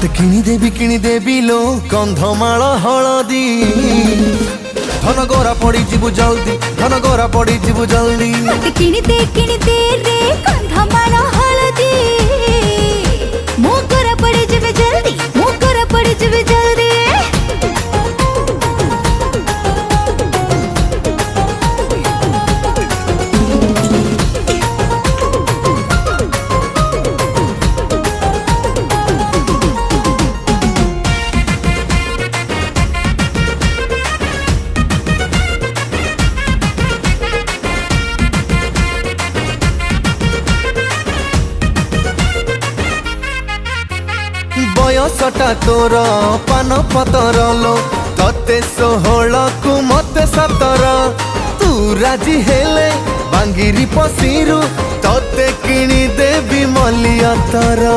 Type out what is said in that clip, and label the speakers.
Speaker 1: তোতে কিনি দেবি লো কন্ধমাଳ হলদি ধন গোরা পড়ি ଯିବୁ জলদি ধন গোরা পড়ি ଯିବୁ জলদি
Speaker 2: তোতে কিনি দে রে কন্ধমাଳ হলদি মো গোরা পড়ি ଯିବେ জলদি মো গোরা পড়ি ଯିବେ জলদি
Speaker 1: बयसटा तोर पान पतर लो तते 16 कु मते 17 तू राजी हेले बांगिरी पसीरु तते किणी देवी मलिया तारा।